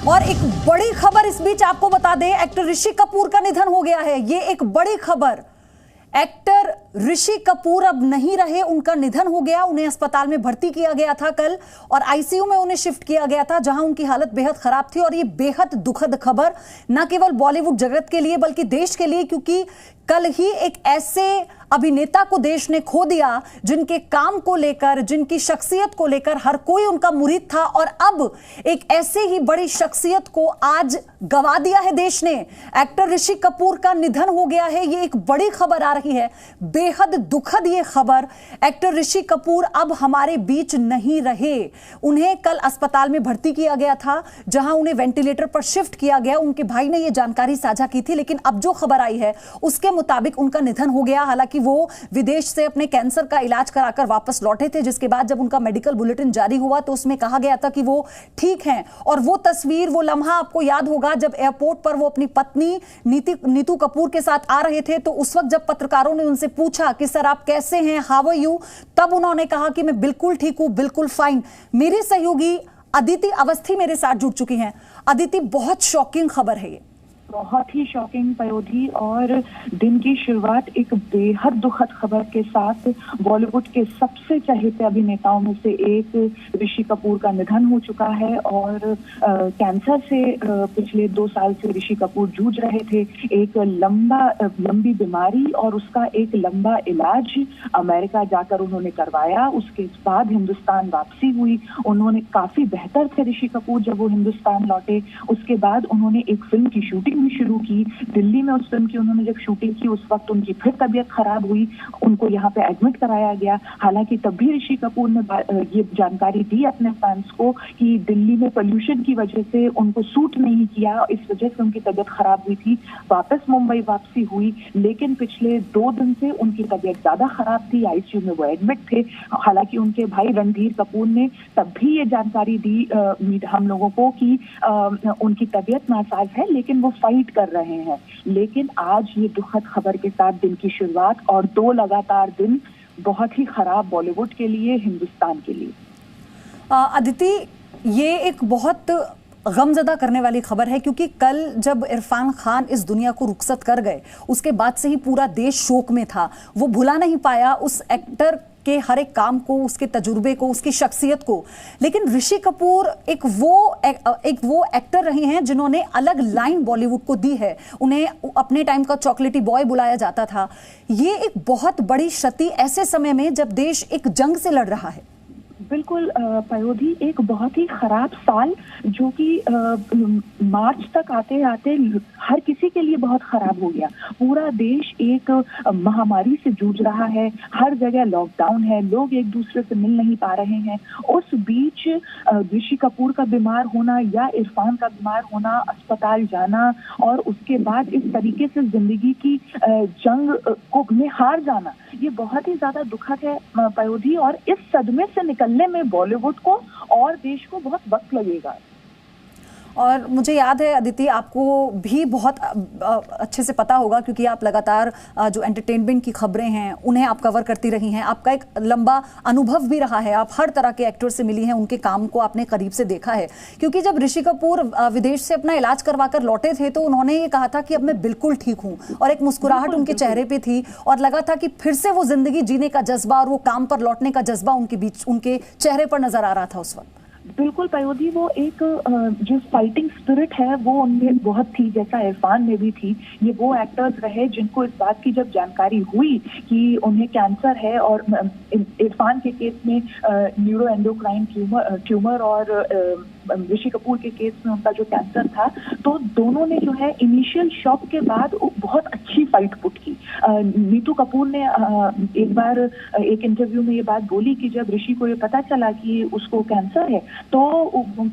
और एक बड़ी खबर इस बीच आपको बता दें, एक्टर ऋषि कपूर का निधन हो गया है। ये एक बड़ी खबर। एक्टर ऋषि कपूर अब नहीं रहे, उनका निधन हो गया। उन्हें अस्पताल में भर्ती किया गया था कल और आईसीयू में उन्हें शिफ्ट किया गया था, जहां उनकी हालत बेहद खराब थी। और ये बेहद दुखद खबर न केवल बॉलीवुड जगत के लिए बल्कि देश के लिए, क्योंकि कल ही एक ऐसे अभिनेता को देश ने खो दिया जिनके काम को लेकर, जिनकी शख्सियत को लेकर हर कोई उनका मुरीद था। और अब एक ऐसे ही बड़ी शख्सियत को आज गवा दिया है देश ने। एक्टर ऋषि कपूर का निधन हो गया है, ये एक बड़ी खबर आ रही है, बेहद दुखद ये खबर। एक्टर ऋषि कपूर अब हमारे बीच नहीं रहे। उन्हें कल अस्पताल में भर्ती किया गया था, जहां उन्हें वेंटिलेटर पर शिफ्ट किया गया। उनके भाई ने यह जानकारी साझा की थी, लेकिन अब जो खबर आई है उसके मुताबिक उनका निधन हो गया। हालांकि वो विदेश से अपने कैंसर का इलाज कराकर वापस लौटे थे, जिसके बाद जब उनका मेडिकल बुलेटिन जारी हुआ तो उसमें कहा गया था कि वो ठीक हैं। और वो तस्वीर, वो लम्हा आपको याद होगा जब एयरपोर्ट पर वो अपनी पत्नी नीतू कपूर के साथ आ रहे थे। तो उस वक्त जब पत्रकारों ने उनसे पूछा कि सर आप कैसे हैं, हाउ आर यू, तब उन्होंने कहा कि मैं बिल्कुल ठीक हूं, बिल्कुल फाइन। मेरे सहयोगी अदिति अवस्थी मेरे साथ जुड़ चुकी हैं। अदिति, बहुत शॉकिंग खबर है ये। बहुत ही शॉकिंग पयोधी, और दिन की शुरुआत एक बेहद दुखद खबर के साथ। बॉलीवुड के सबसे चहेते अभिनेताओं में से एक ऋषि कपूर का निधन हो चुका है। और कैंसर से पिछले 2 साल से ऋषि कपूर जूझ रहे थे। एक लंबी बीमारी और उसका एक लंबा इलाज अमेरिका जाकर उन्होंने करवाया। उसके बाद हिंदुस्तान वापसी हुई। उन्होंने काफी बेहतर थे ऋषि कपूर जब वो हिंदुस्तान लौटे। उसके बाद उन्होंने एक फिल्म की शूटिंग शुरू की दिल्ली में। उस फिल्म की उन्होंने जब शूटिंग की उस वक्त उनकी फिर तबीयत खराब हुई, उनको यहाँ पे एडमिट कराया गया। हालांकि तब भी ऋषि कपूर ने ये जानकारी दी अपने फैंस को कि दिल्ली में पोल्यूशन की वजह से उनको सूट नहीं किया, इस वजह से उनकी तबीयत खराब हुई थी। वापस मुंबई वापसी हुई, लेकिन पिछले 2 दिन से उनकी तबीयत ज्यादा खराब थी, आईसीयू में वो एडमिट थे। हालांकि उनके भाई रणधीर कपूर ने तब भी ये जानकारी दी हम लोगों को कि उनकी तबीयत नासाज है, लेकिन वो फाइट कर रहे हैं। लेकिन आज ये दुखद खबर के साथ दिन की शुरुआत और 2 लगातार दिन बहुत ही खराब बॉलीवुड के लिए, हिंदुस्तान के लिए। अदिति, ये एक बहुत गमजदा करने वाली खबर है, क्योंकि कल जब इरफान खान इस दुनिया को रुखसत कर गए उसके बाद से ही पूरा देश शोक में था। वो भुला नहीं पाया उस एक्टर के हर एक काम को, उसके तजुर्बे को, उसकी शख्सियत को। लेकिन ऋषि कपूर एक वो एक्टर रहे हैं जिन्होंने अलग लाइन बॉलीवुड को दी है। उन्हें अपने टाइम का चॉकलेटी बॉय बुलाया जाता था। ये एक बहुत बड़ी क्षति ऐसे समय में जब देश एक जंग से लड़ रहा है। बिल्कुल पयोधी, एक बहुत ही खराब साल जो कि मार्च तक आते आते हर किसी के लिए बहुत खराब हो गया। पूरा देश एक महामारी से जूझ रहा है, हर जगह लॉकडाउन है, लोग एक दूसरे से मिल नहीं पा रहे हैं। उस बीच ऋषि कपूर का बीमार होना या इरफान का बीमार होना, अस्पताल जाना और उसके बाद इस तरीके से जिंदगी की जंग को में हार जाना, ये बहुत ही ज्यादा दुखद है पयोधी। और इस सदमे से निकलने में बॉलीवुड को और देश को बहुत वक्त लगेगा। और मुझे याद है अदिति, आपको भी बहुत अच्छे से पता होगा, क्योंकि आप लगातार जो एंटरटेनमेंट की खबरें हैं उन्हें आप कवर करती रही हैं। आपका एक लंबा अनुभव भी रहा है, आप हर तरह के एक्टर से मिली हैं, उनके काम को आपने करीब से देखा है। क्योंकि जब ऋषि कपूर विदेश से अपना इलाज करवा कर लौटे थे तो उन्होंने ये कहा था कि अब मैं बिल्कुल ठीक हूँ, और एक मुस्कुराहट उनके चेहरे पर थी और लगा था कि फिर से वो जिंदगी जीने का जज्बा और वो काम पर लौटने का जज्बा उनके चेहरे पर नजर आ रहा था उस वक्त। बिल्कुल पयोधी, वो एक जो फाइटिंग स्पिरिट है वो उनमें बहुत थी, जैसा इरफान में भी थी। ये वो एक्टर्स रहे जिनको इस बात की जब जानकारी हुई कि उन्हें कैंसर है, और इरफान के केस में न्यूरो एंडोक्राइन ट्यूमर और ऋषि कपूर के केस में उनका जो कैंसर था, तो दोनों ने जो है इनिशियल शॉक के बाद बहुत अच्छी फाइट पुट की। नीतू कपूर ने एक बार एक इंटरव्यू में ये बात बोली कि जब ऋषि को ये पता चला कि उसको कैंसर है तो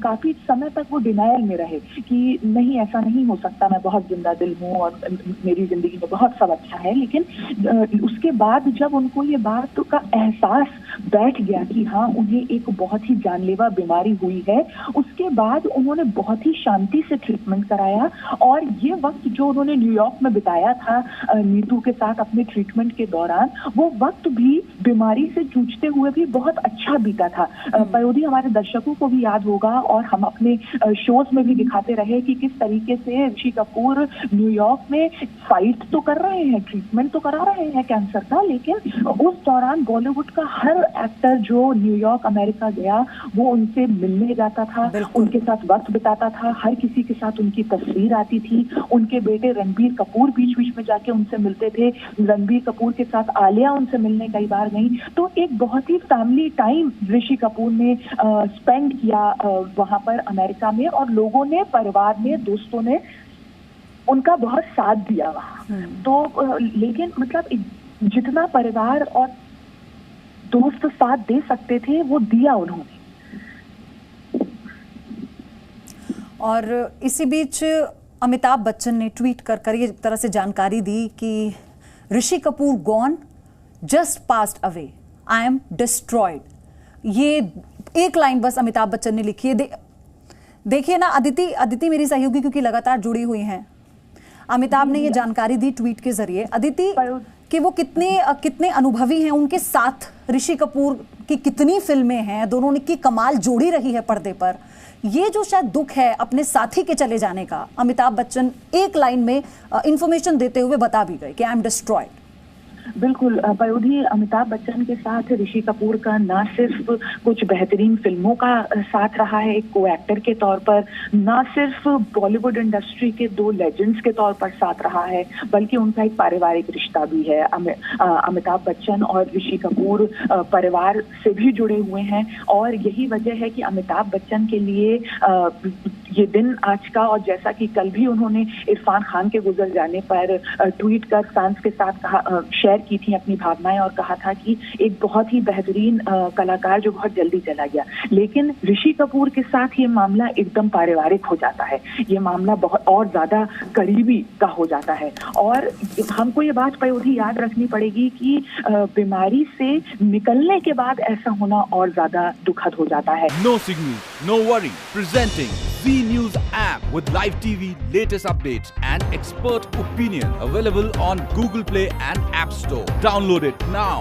काफी समय तक वो डिनायल में रहे कि नहीं, ऐसा नहीं हो सकता, मैं बहुत जिंदा दिल हूँ और मेरी जिंदगी में बहुत सब अच्छा है। लेकिन उसके बाद जब उनको ये बात का एहसास बैठ गया कि हाँ, उन्हें एक बहुत ही जानलेवा बीमारी हुई है, उसके बाद उन्होंने बहुत ही शांति से ट्रीटमेंट कराया और ये वक्त जो उन्होंने न्यूयॉर्क में बिताया था नीतू के साथ अपने ट्रीटमेंट के दौरान, वो वक्त भी बीमारी से जूझते हुए भी बहुत अच्छा बीता था। पयोधी, हमारे दर्शकों को भी याद होगा और हम अपने शोज में भी दिखाते रहे कि किस तरीके से ऋषि कपूर न्यूयॉर्क में फाइट तो कर रहे हैं, ट्रीटमेंट तो करा रहे हैं कैंसर का, लेकिन उस दौरान बॉलीवुड का हर एक्टर जो न्यूयॉर्क अमेरिका गया वो उनसे मिलने जाता था, उनके साथ वक्त बिताता था, हर किसी के साथ उनकी तस्वीर आती थी। उनके बेटे रणबीर कपूर बीच बीच में जाके उनसे मिलते थे, रणबीर कपूर के साथ आलिया उनसे मिलने कई बार गई। तो एक बहुत ही फैमिली टाइम ऋषि कपूर ने स्पेंड किया वहां पर अमेरिका में, और लोगों ने, परिवार ने, दोस्तों ने उनका बहुत साथ दिया वहां। तो लेकिन मतलब जितना परिवार और दोस्त साथ दे सकते थे वो दिया उन्होंने। और इसी बीच अमिताभ बच्चन ने ट्वीट कर ये तरह से जानकारी दी कि Rishi Kapoor gone, just passed away, I am destroyed. ये एक लाइन बस अमिताभ बच्चन ने लिखी है। देखिए ना, अदिति मेरी सहयोगी क्योंकि लगातार जुड़ी हुई हैं, अमिताभ ने ये जानकारी दी ट्वीट के जरिए। अदिति, कि वो कितने अनुभवी हैं, उनके साथ ऋषि कपूर की कितनी फिल्में हैं, दोनों की कमाल जोड़ी रही है पर्दे पर। ये जो शायद दुख है अपने साथी के चले जाने का, अमिताभ बच्चन एक लाइन में इंफॉर्मेशन देते हुए बता भी गए कि आई एम डिस्ट्रॉयड। बिल्कुल पयोधी, अमिताभ बच्चन के साथ ऋषि कपूर का ना सिर्फ कुछ बेहतरीन फिल्मों का साथ रहा है एक को एक्टर के तौर पर, ना सिर्फ बॉलीवुड इंडस्ट्री के दो लेजेंड्स के तौर पर साथ रहा है, बल्कि उनका एक पारिवारिक रिश्ता भी है। अमिताभ बच्चन और ऋषि कपूर परिवार से भी जुड़े हुए हैं, और यही वजह है कि अमिताभ बच्चन के लिए ये दिन आज का, और जैसा कि कल भी उन्होंने इरफान खान के गुजर जाने पर ट्वीट कर फैंस के साथ शेयर की थी अपनी भावनाएं, और कहा था कि एक बहुत ही बेहतरीन कलाकार जो बहुत जल्दी चला गया। लेकिन ऋषि कपूर के साथ ये मामला एकदम पारिवारिक हो जाता है, ये मामला बहुत और ज्यादा करीबी का हो जाता है। और हमको ये बात पयोधी याद रखनी पड़ेगी कि बीमारी से निकलने के बाद ऐसा होना और ज्यादा दुखद हो जाता है। No signal, no worry. Presenting Z News app with live TV, latest updates and expert opinion, available on Google Play and App Store. Download it now.